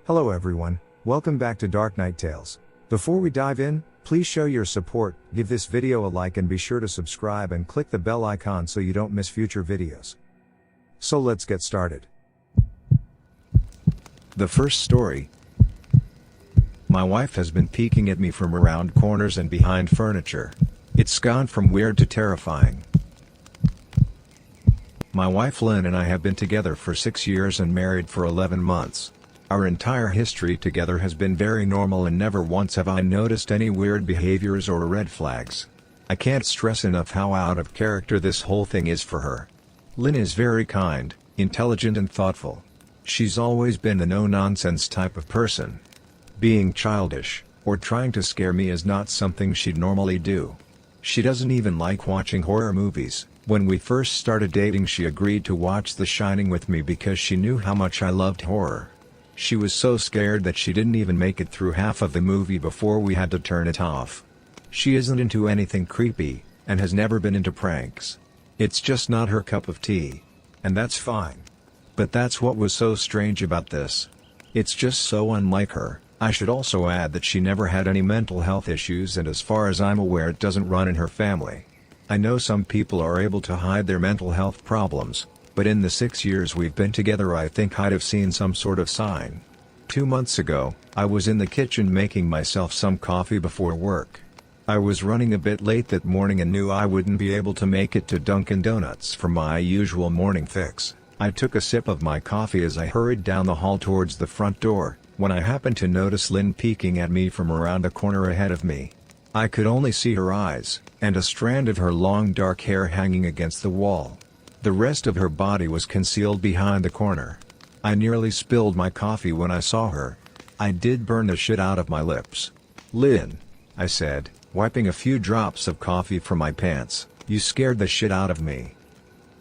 Hello everyone, welcome back to Dark Knight Tales. Before we dive in, please show your support, give this video a like and be sure to subscribe and click the bell icon so you don't miss future videos. So let's get started. The first story. My wife has been peeking at me from around corners and behind furniture. It's gone from weird to terrifying. My wife Lynn and I have been together for 6 years and married for 11 months. Our entire history together has been very normal and never once have I noticed any weird behaviors or red flags. I can't stress enough how out of character this whole thing is for her. Lynn is very kind, intelligent and thoughtful. She's always been the no-nonsense type of person. Being childish, or trying to scare me is not something she'd normally do. She doesn't even like watching horror movies. When we first started dating she agreed to watch The Shining with me because she knew how much I loved horror. She was so scared that she didn't even make it through half of the movie before we had to turn it off. She isn't into anything creepy, and has never been into pranks. It's just not her cup of tea. And that's fine. But that's what was so strange about this. It's just so unlike her. I should also add that she never had any mental health issues and as far as I'm aware it doesn't run in her family. I know some people are able to hide their mental health problems, but in the 6 years we've been together I think I'd have seen some sort of sign. 2 months ago, I was in the kitchen making myself some coffee before work. I was running a bit late that morning and knew I wouldn't be able to make it to Dunkin' Donuts for my usual morning fix. I took a sip of my coffee as I hurried down the hall towards the front door, when I happened to notice Lynn peeking at me from around the corner ahead of me. I could only see her eyes, and a strand of her long dark hair hanging against the wall. The rest of her body was concealed behind the corner. I nearly spilled my coffee when I saw her. I did burn the shit out of my lips. "Lynn," I said, wiping a few drops of coffee from my pants, "you scared the shit out of me."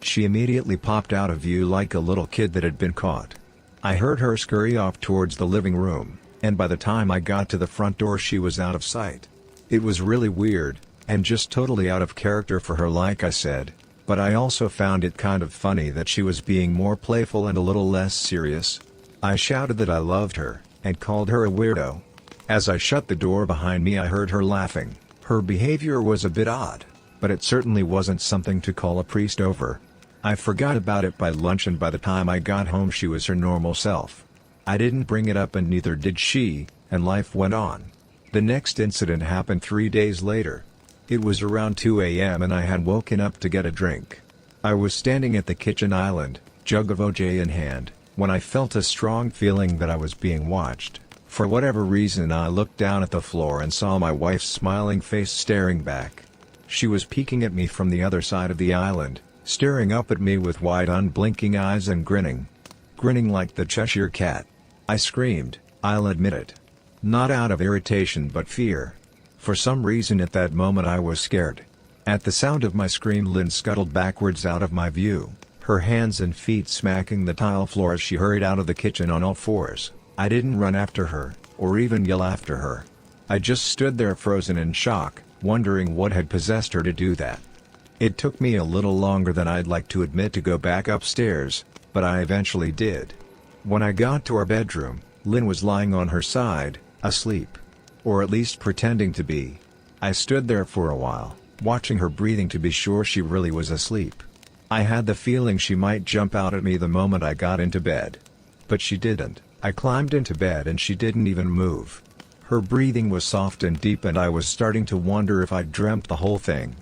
She immediately popped out of view like a little kid that had been caught. I heard her scurry off towards the living room, and by the time I got to the front door she was out of sight. It was really weird, and just totally out of character for her like I said. But I also found it kind of funny that she was being more playful and a little less serious. I shouted that I loved her, and called her a weirdo. As I shut the door behind me I heard her laughing. Her behavior was a bit odd, but it certainly wasn't something to call a priest over. I forgot about it by lunch and by the time I got home she was her normal self. I didn't bring it up and neither did she, and life went on. The next incident happened 3 days later. It was around 2 a.m. and I had woken up to get a drink. I was standing at the kitchen island, jug of OJ in hand, when I felt a strong feeling that I was being watched. For whatever reason I looked down at the floor and saw my wife's smiling face staring back. She was peeking at me from the other side of the island, staring up at me with wide unblinking eyes and grinning. Grinning like the Cheshire Cat. I screamed, I'll admit it. Not out of irritation but fear. For some reason at that moment I was scared. At the sound of my scream Lynn scuttled backwards out of my view, her hands and feet smacking the tile floor as she hurried out of the kitchen on all fours. I didn't run after her, or even yell after her. I just stood there frozen in shock, wondering what had possessed her to do that. It took me a little longer than I'd like to admit to go back upstairs, but I eventually did. When I got to our bedroom, Lynn was lying on her side, asleep. Or at least pretending to be. I stood there for a while, watching her breathing to be sure she really was asleep. I had the feeling she might jump out at me the moment I got into bed. But she didn't. I climbed into bed and she didn't even move. Her breathing was soft and deep and I was starting to wonder if I'd dreamt the whole thing.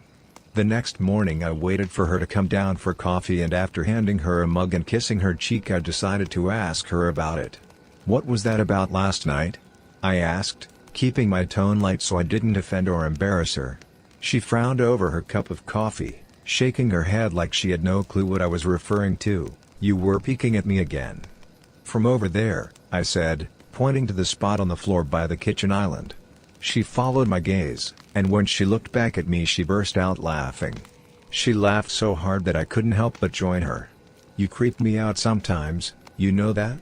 The next morning I waited for her to come down for coffee and after handing her a mug and kissing her cheek I decided to ask her about it. "What was that about last night?" I asked, keeping my tone light so I didn't offend or embarrass her. She frowned over her cup of coffee, shaking her head like she had no clue what I was referring to. "You were peeking at me again." "From over there," I said, pointing to the spot on the floor by the kitchen island. She followed my gaze, and when she looked back at me she burst out laughing. She laughed so hard that I couldn't help but join her. "You creep me out sometimes, you know that?"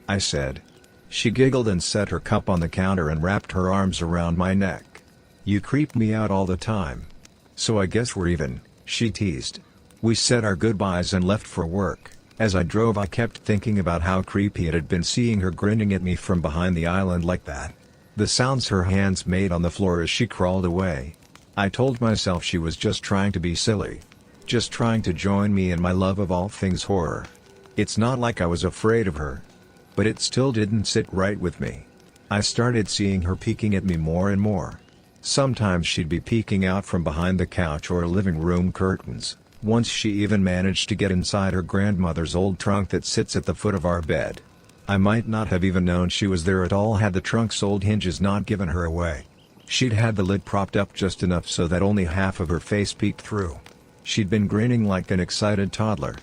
I said. She giggled and set her cup on the counter and wrapped her arms around my neck. "You creep me out all the time. So I guess we're even," she teased. We said our goodbyes and left for work. As I drove, I kept thinking about how creepy it had been seeing her grinning at me from behind the island like that. The sounds her hands made on the floor as she crawled away. I told myself she was just trying to be silly. Just trying to join me in my love of all things horror. It's not like I was afraid of her. But it still didn't sit right with me. I started seeing her peeking at me more and more. Sometimes she'd be peeking out from behind the couch or living room curtains. Once she even managed to get inside her grandmother's old trunk that sits at the foot of our bed. I might not have even known she was there at all had the trunk's old hinges not given her away. She'd had the lid propped up just enough so that only half of her face peeked through. She'd been grinning like an excited toddler.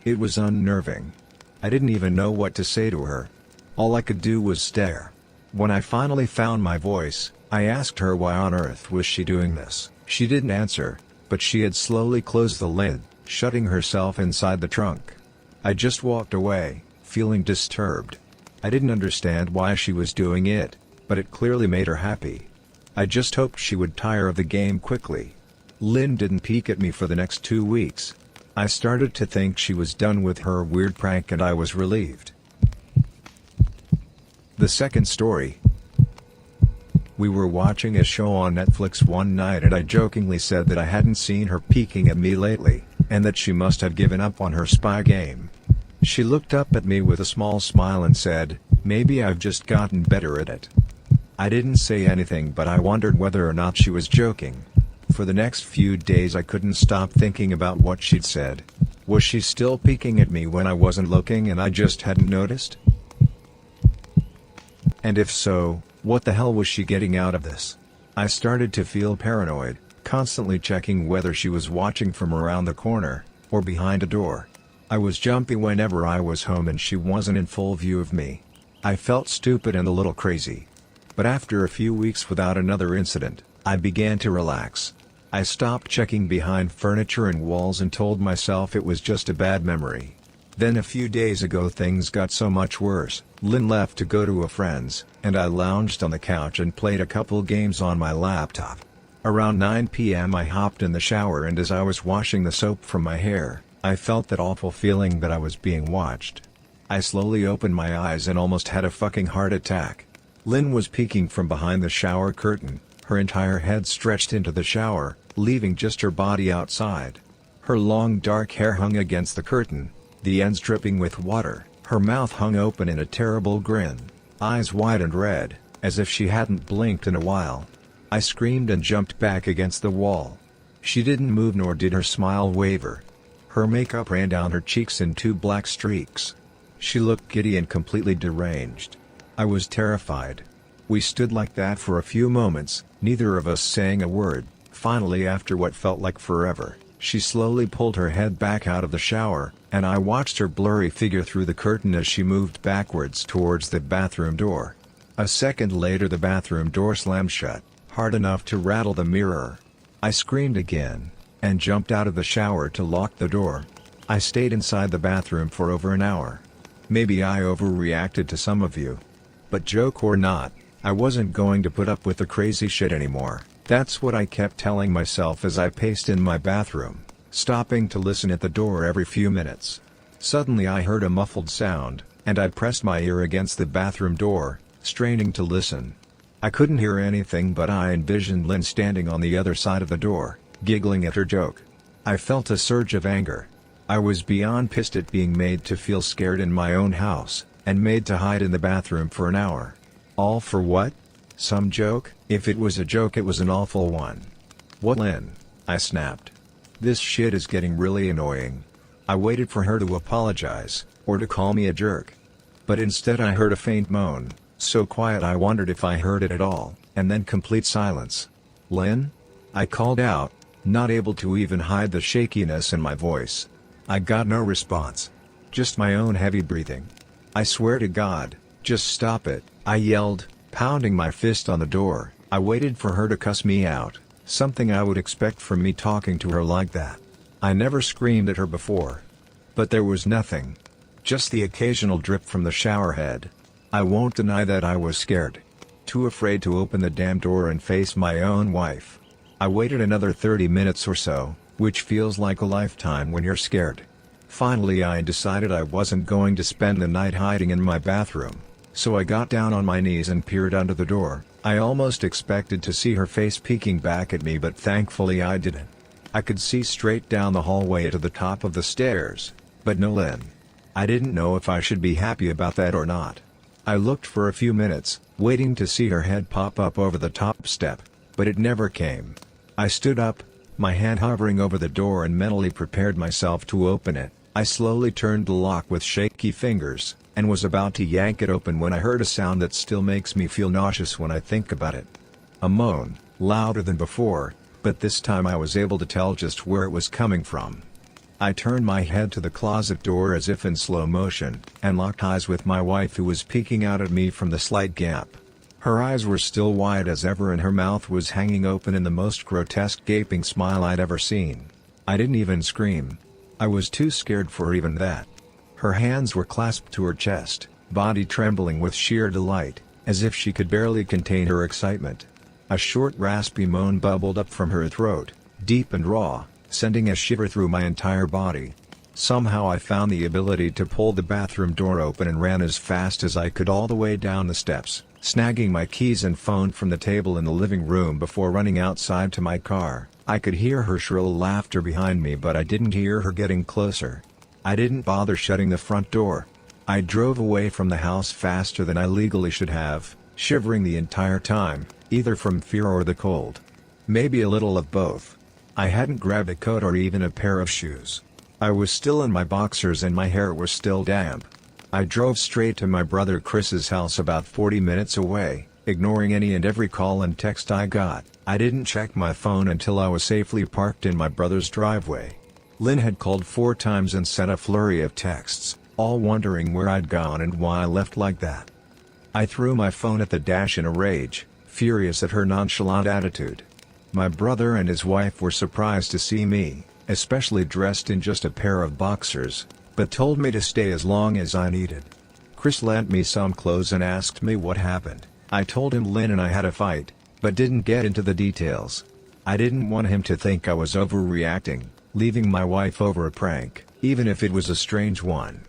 It was unnerving. I didn't even know what to say to her. All I could do was stare. When I finally found my voice, I asked her why on earth was she doing this. She didn't answer, but she had slowly closed the lid, shutting herself inside the trunk. I just walked away, feeling disturbed. I didn't understand why she was doing it, but it clearly made her happy. I just hoped she would tire of the game quickly. Lynn didn't peek at me for the next 2 weeks. I started to think she was done with her weird prank and I was relieved. The second story. We were watching a show on Netflix one night and I jokingly said that I hadn't seen her peeking at me lately, and that she must have given up on her spy game. She looked up at me with a small smile and said, "Maybe I've just gotten better at it." I didn't say anything, but I wondered whether or not she was joking. For the next few days I couldn't stop thinking about what she'd said. Was she still peeking at me when I wasn't looking and I just hadn't noticed? And if so, what the hell was she getting out of this? I started to feel paranoid, constantly checking whether she was watching from around the corner, or behind a door. I was jumpy whenever I was home and she wasn't in full view of me. I felt stupid and a little crazy. But after a few weeks without another incident, I began to relax. I stopped checking behind furniture and walls and told myself it was just a bad memory. Then a few days ago things got so much worse. Lynn left to go to a friend's, and I lounged on the couch and played a couple games on my laptop. Around 9 p.m. I hopped in the shower, and as I was washing the soap from my hair, I felt that awful feeling that I was being watched. I slowly opened my eyes and almost had a fucking heart attack. Lynn was peeking from behind the shower curtain, her entire head stretched into the shower, leaving just her body outside. Her long dark hair hung against the curtain, the ends dripping with water, her mouth hung open in a terrible grin, eyes wide and red, as if she hadn't blinked in a while. I screamed and jumped back against the wall. She didn't move, nor did her smile waver. Her makeup ran down her cheeks in 2 black streaks. She looked giddy and completely deranged. I was terrified. We stood like that for a few moments, neither of us saying a word. Finally, after what felt like forever, she slowly pulled her head back out of the shower, and I watched her blurry figure through the curtain as she moved backwards towards the bathroom door. A second later the bathroom door slammed shut, hard enough to rattle the mirror. I screamed again, and jumped out of the shower to lock the door. I stayed inside the bathroom for over an hour. Maybe I overreacted to some of you. But joke or not, I wasn't going to put up with the crazy shit anymore. That's what I kept telling myself as I paced in my bathroom, stopping to listen at the door every few minutes. Suddenly I heard a muffled sound, and I pressed my ear against the bathroom door, straining to listen. I couldn't hear anything, but I envisioned Lynn standing on the other side of the door, giggling at her joke. I felt a surge of anger. I was beyond pissed at being made to feel scared in my own house, and made to hide in the bathroom for an hour. All for what? Some joke? If it was a joke, it was an awful one. What, Lynn? I snapped. This shit is getting really annoying. I waited for her to apologize, or to call me a jerk. But instead I heard a faint moan, so quiet I wondered if I heard it at all, and then complete silence. Lynn? I called out, not able to even hide the shakiness in my voice. I got no response. Just my own heavy breathing. I swear to God, just stop it, I yelled, pounding my fist on the door. I waited for her to cuss me out, something I would expect from me talking to her like that. I never screamed at her before. But there was nothing. Just the occasional drip from the shower head. I won't deny that I was scared. Too afraid to open the damn door and face my own wife. I waited another 30 minutes or so, which feels like a lifetime when you're scared. Finally I decided I wasn't going to spend the night hiding in my bathroom, so I got down on my knees and peered under the door. I almost expected to see her face peeking back at me, but thankfully I didn't. I could see straight down the hallway to the top of the stairs, but no Lynn. I didn't know if I should be happy about that or not. I looked for a few minutes, waiting to see her head pop up over the top step, but it never came. I stood up, my hand hovering over the door, and mentally prepared myself to open it. I slowly turned the lock with shaky fingers, and was about to yank it open when I heard a sound that still makes me feel nauseous when I think about it. A moan, louder than before, but this time I was able to tell just where it was coming from. I turned my head to the closet door as if in slow motion, and locked eyes with my wife, who was peeking out at me from the slight gap. Her eyes were still wide as ever, and her mouth was hanging open in the most grotesque gaping smile I'd ever seen. I didn't even scream. I was too scared for even that. Her hands were clasped to her chest, body trembling with sheer delight, as if she could barely contain her excitement. A short raspy moan bubbled up from her throat, deep and raw, sending a shiver through my entire body. Somehow I found the ability to pull the bathroom door open and ran as fast as I could all the way down the steps, snagging my keys and phone from the table in the living room before running outside to my car. I could hear her shrill laughter behind me, but I didn't hear her getting closer. I didn't bother shutting the front door. I drove away from the house faster than I legally should have, shivering the entire time, either from fear or the cold. Maybe a little of both. I hadn't grabbed a coat or even a pair of shoes. I was still in my boxers and my hair was still damp. I drove straight to my brother Chris's house about 40 minutes away, ignoring any and every call and text I got. I didn't check my phone until I was safely parked in my brother's driveway. Lynn had called 4 times and sent a flurry of texts, all wondering where I'd gone and why I left like that. I threw my phone at the dash in a rage, furious at her nonchalant attitude. My brother and his wife were surprised to see me, especially dressed in just a pair of boxers, but told me to stay as long as I needed. Chris lent me some clothes and asked me what happened. I told him Lynn and I had a fight, but didn't get into the details. I didn't want him to think I was overreacting, leaving my wife over a prank, even if it was a strange one.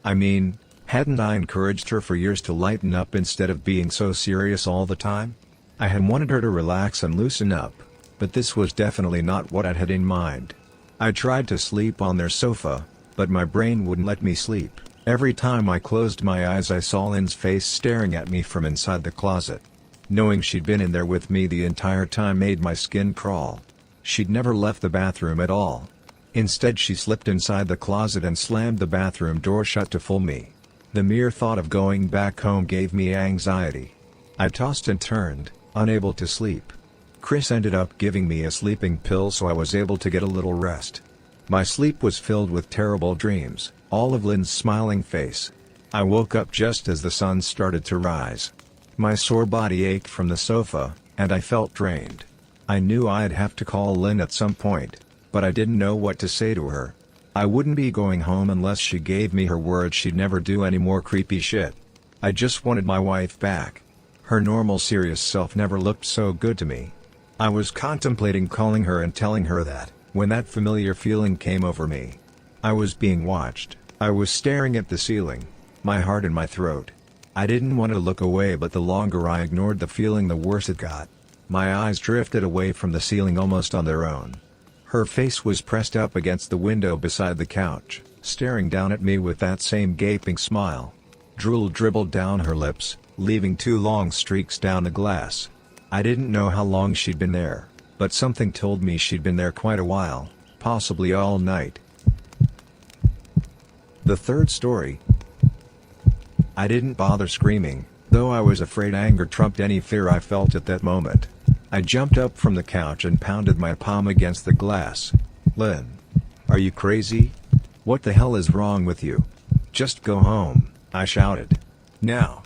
I mean, hadn't I encouraged her for years to lighten up instead of being so serious all the time? I had wanted her to relax and loosen up, but this was definitely not what I had in mind. I tried to sleep on their sofa, but my brain wouldn't let me sleep. Every time I closed my eyes I saw Lynn's face staring at me from inside the closet. Knowing she'd been in there with me the entire time made my skin crawl. She'd never left the bathroom at all. Instead she slipped inside the closet and slammed the bathroom door shut to fool me. The mere thought of going back home gave me anxiety. I tossed and turned, unable to sleep. Chris ended up giving me a sleeping pill so I was able to get a little rest. My sleep was filled with terrible dreams, all of Lynn's smiling face. I woke up just as the sun started to rise. My sore body ached from the sofa, and I felt drained. I knew I'd have to call Lynn at some point, but I didn't know what to say to her. I wouldn't be going home unless she gave me her word she'd never do any more creepy shit. I just wanted my wife back. Her normal serious self never looked so good to me. I was contemplating calling her and telling her that, when that familiar feeling came over me. I was being watched. I was staring at the ceiling, my heart in my throat. I didn't want to look away, but the longer I ignored the feeling the worse it got. My eyes drifted away from the ceiling almost on their own. Her face was pressed up against the window beside the couch, staring down at me with that same gaping smile. Drool dribbled down her lips, leaving 2 long streaks down the glass. I didn't know how long she'd been there, but something told me she'd been there quite a while, possibly all night. The third story. I didn't bother screaming, though I was afraid anger trumped any fear I felt at that moment. I jumped up from the couch and pounded my palm against the glass. Lynn, are you crazy? What the hell is wrong with you? Just go home, I shouted. Now.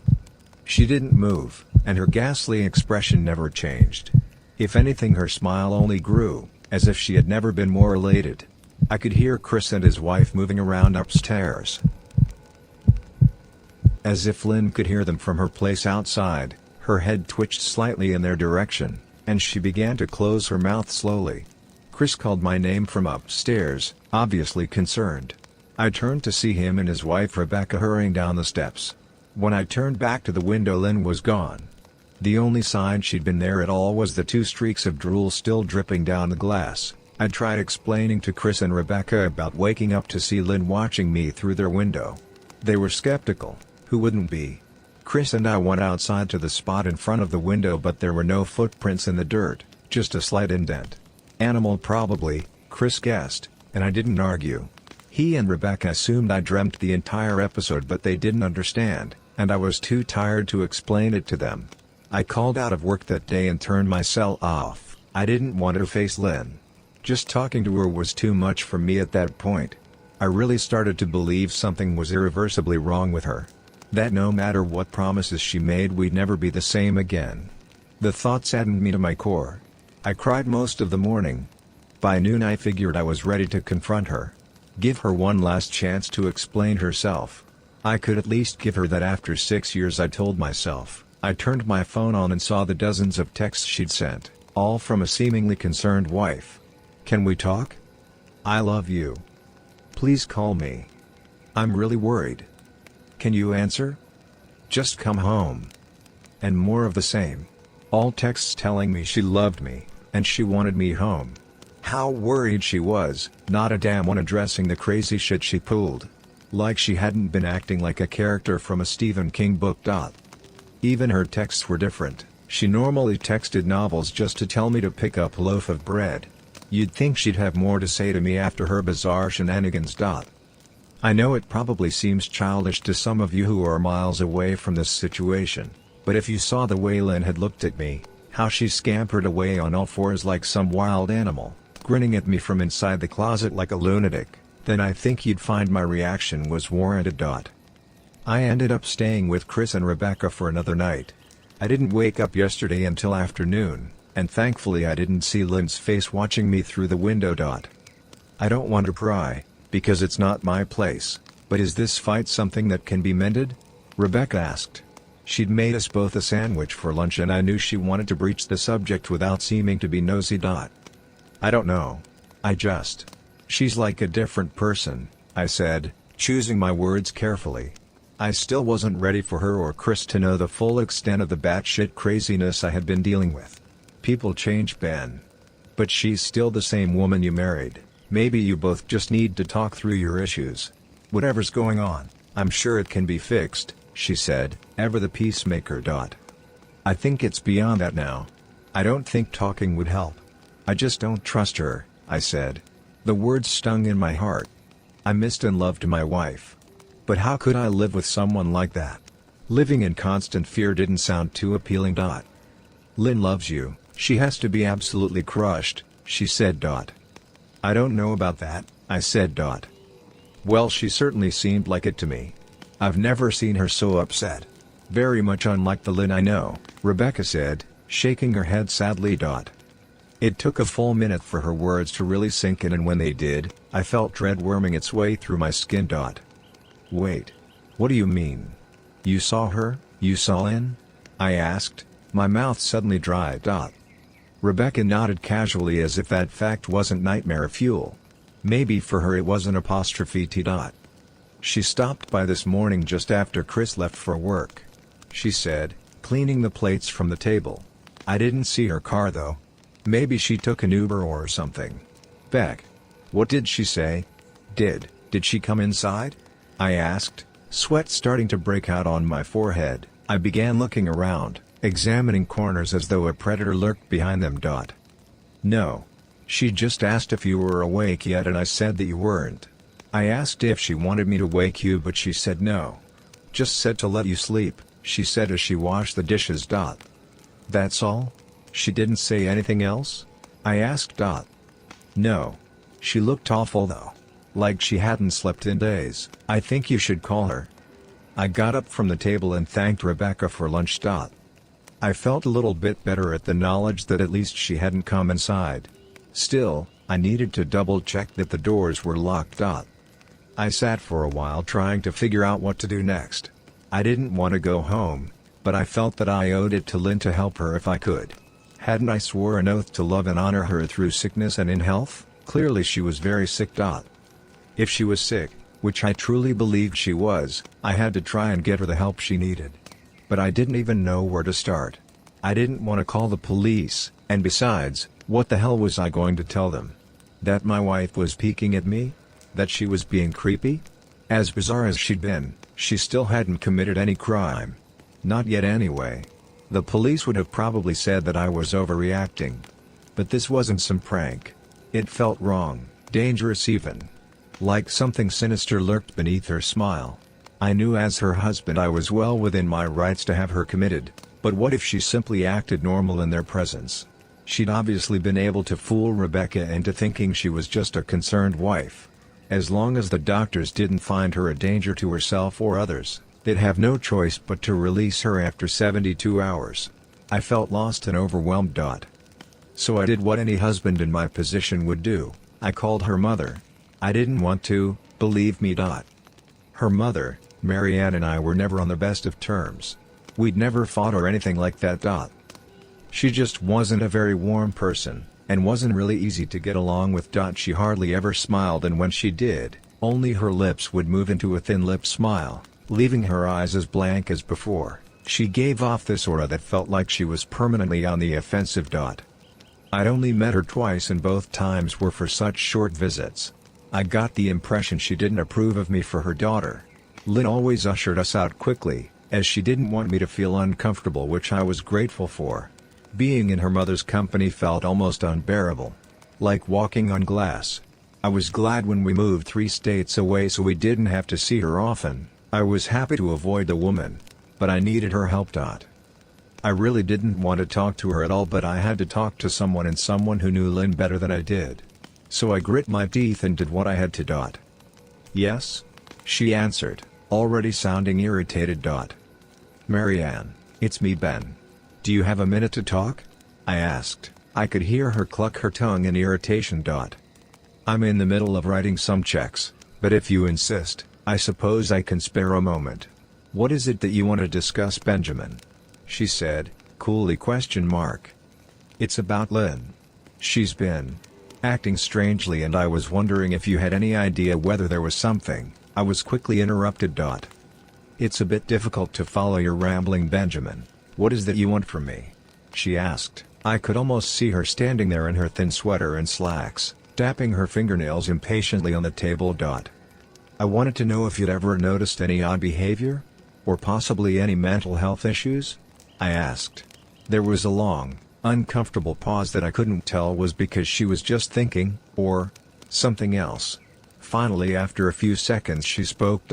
She didn't move, and her ghastly expression never changed. If anything, her smile only grew, as if she had never been more elated. I could hear Chris and his wife moving around upstairs, as if Lynn could hear them from her place outside. Her head twitched slightly in their direction, and she began to close her mouth slowly. Chris called my name from upstairs, obviously concerned. I turned to see him and his wife Rebecca hurrying down the steps. When I turned back to the window, Lynn was gone. The only sign she'd been there at all was the 2 streaks of drool still dripping down the glass. I tried explaining to Chris and Rebecca about waking up to see Lynn watching me through their window. They were skeptical. Who wouldn't be? Chris and I went outside to the spot in front of the window, but there were no footprints in the dirt, just a slight indent. Animal probably, Chris guessed, and I didn't argue. He and Rebecca assumed I dreamt the entire episode, but they didn't understand, and I was too tired to explain it to them. I called out of work that day and turned my cell off. I didn't want to face Lynn. Just talking to her was too much for me at that point. I really started to believe something was irreversibly wrong with her. That no matter what promises she made, we'd never be the same again. The thought saddened me to my core. I cried most of the morning. By noon I figured I was ready to confront her. Give her one last chance to explain herself. I could at least give her that after 6 years, I told myself. I turned my phone on and saw the dozens of texts she'd sent, all from a seemingly concerned wife. Can we talk? I love you. Please call me. I'm really worried. Can you answer? Just come home. And more of the same. All texts telling me she loved me, and she wanted me home. How worried she was, not a damn one addressing the crazy shit she pulled. Like she hadn't been acting like a character from a Stephen King book. Even her texts were different. She normally texted novels just to tell me to pick up a loaf of bread. You'd think she'd have more to say to me after her bizarre shenanigans. I know it probably seems childish to some of you who are miles away from this situation, but if you saw the way Lynn had looked at me, how she scampered away on all fours like some wild animal, grinning at me from inside the closet like a lunatic, then I think you'd find my reaction was warranted. I ended up staying with Chris and Rebecca for another night. I didn't wake up yesterday until afternoon, and thankfully I didn't see Lynn's face watching me through the window. I don't want to pry, because it's not my place, but is this fight something that can be mended? Rebecca asked. She'd made us both a sandwich for lunch and I knew she wanted to breach the subject without seeming to be nosy. I don't know. She's like a different person, I said, choosing my words carefully. I still wasn't ready for her or Chris to know the full extent of the batshit craziness I had been dealing with. People change, Ben. But she's still the same woman you married. Maybe you both just need to talk through your issues. Whatever's going on, I'm sure it can be fixed, she said, ever the peacemaker. I think it's beyond that now. I don't think talking would help. I just don't trust her, I said. The words stung in my heart. I missed and loved my wife. But how could I live with someone like that? Living in constant fear didn't sound too appealing. Lynn loves you, she has to be absolutely crushed, she said. I don't know about that, I said. Well, she certainly seemed like it to me. I've never seen her so upset. Very much unlike the Lynn I know, Rebecca said, shaking her head sadly. It took a full minute for her words to really sink in, and when they did, I felt dread worming its way through my skin. Wait. What do you mean? You saw her? You saw Lynn? I asked, my mouth suddenly dry. Rebecca nodded casually as if that fact wasn't nightmare fuel. Maybe for her it was an apostrophe T. She stopped by this morning just after Chris left for work. She said, cleaning the plates from the table. I didn't see her car though. Maybe she took an Uber or something. Beck. What did she say? Did she come inside? I asked, sweat starting to break out on my forehead. I began looking around, examining corners as though a predator lurked behind them. No. She just asked if you were awake yet and I said that you weren't. I asked if she wanted me to wake you but she said no. Just said to let you sleep, she said as she washed the dishes. That's all? She didn't say anything else? I asked. No. She looked awful though. Like she hadn't slept in days. I think you should call her. I got up from the table and thanked Rebecca for lunch. I felt a little bit better at the knowledge that at least she hadn't come inside. Still, I needed to double check that the doors were locked. I sat for a while trying to figure out what to do next. I didn't want to go home, but I felt that I owed it to Lynn to help her if I could. Hadn't I swore an oath to love and honor her through sickness and in health? Clearly she was very sick. If she was sick, which I truly believed she was. I had to try and get her the help she needed. But I didn't even know where to start. I didn't want to call the police, and besides, what the hell was I going to tell them? That my wife was peeking at me? That she was being creepy? As bizarre as she'd been, she still hadn't committed any crime. Not yet anyway. The police would have probably said that I was overreacting. But this wasn't some prank. It felt wrong, dangerous even. Like something sinister lurked beneath her smile. I knew as her husband I was well within my rights to have her committed, but what if she simply acted normal in their presence? She'd obviously been able to fool Rebecca into thinking she was just a concerned wife. As long as the doctors didn't find her a danger to herself or others, they'd have no choice but to release her after 72 hours. I felt lost and overwhelmed. So I did what any husband in my position would do. I called her mother. I didn't want to, believe me. Her mother, Marianne, and I were never on the best of terms. We'd never fought or anything like that. She just wasn't a very warm person, and wasn't really easy to get along with. She hardly ever smiled, and when she did, only her lips would move into a thin lip smile, leaving her eyes as blank as before. She gave off this aura that felt like she was permanently on the offensive. I'd only met her twice, and both times were for such short visits. I got the impression she didn't approve of me for her daughter. Lynn always ushered us out quickly, as she didn't want me to feel uncomfortable, which I was grateful for. Being in her mother's company felt almost unbearable. Like walking on glass. I was glad when we moved 3 states away so we didn't have to see her often. I was happy to avoid the woman. But I needed her help. I really didn't want to talk to her at all, but I had to talk to someone, and someone who knew Lynn better than I did. So I grit my teeth and did what I had to. Yes? She answered, already sounding irritated. Marianne, it's me, Ben. Do you have a minute to talk? I asked. I could hear her cluck her tongue in irritation. I'm in the middle of writing some checks, but if you insist, I suppose I can spare a moment. What is it that you want to discuss, Benjamin? She said, coolly. It's about Lynn. She's been acting strangely, and I was wondering if you had any idea whether there was something. I was quickly interrupted. It's a bit difficult to follow your rambling, Benjamin. What is that you want from me? She asked. I could almost see her standing there in her thin sweater and slacks, tapping her fingernails impatiently on the table. I wanted to know if you'd ever noticed any odd behavior? Or possibly any mental health issues? I asked. There was a long, uncomfortable pause that I couldn't tell was because she was just thinking, or something else. Finally, after a few seconds, she spoke.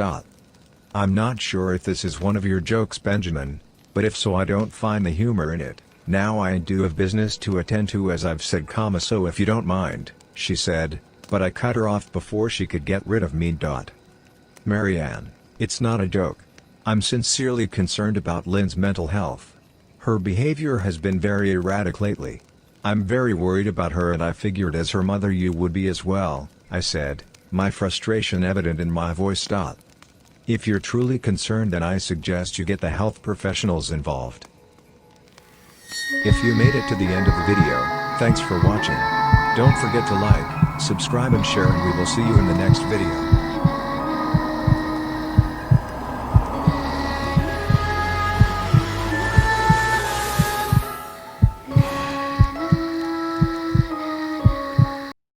I'm not sure if this is one of your jokes, Benjamin, but if so, I don't find the humor in it. Now I do have business to attend to, as I've said, so if you don't mind, she said, but I cut her off before she could get rid of me. Marianne, it's not a joke. I'm sincerely concerned about Lynn's mental health. Her behavior has been very erratic lately. I'm very worried about her, and I figured as her mother you would be as well, I said, my frustration evident in my voice. If you're truly concerned, then I suggest you get the health professionals involved. If you made it to the end of the video, thanks for watching. Don't forget to like, subscribe and share, and we will see you in the next video.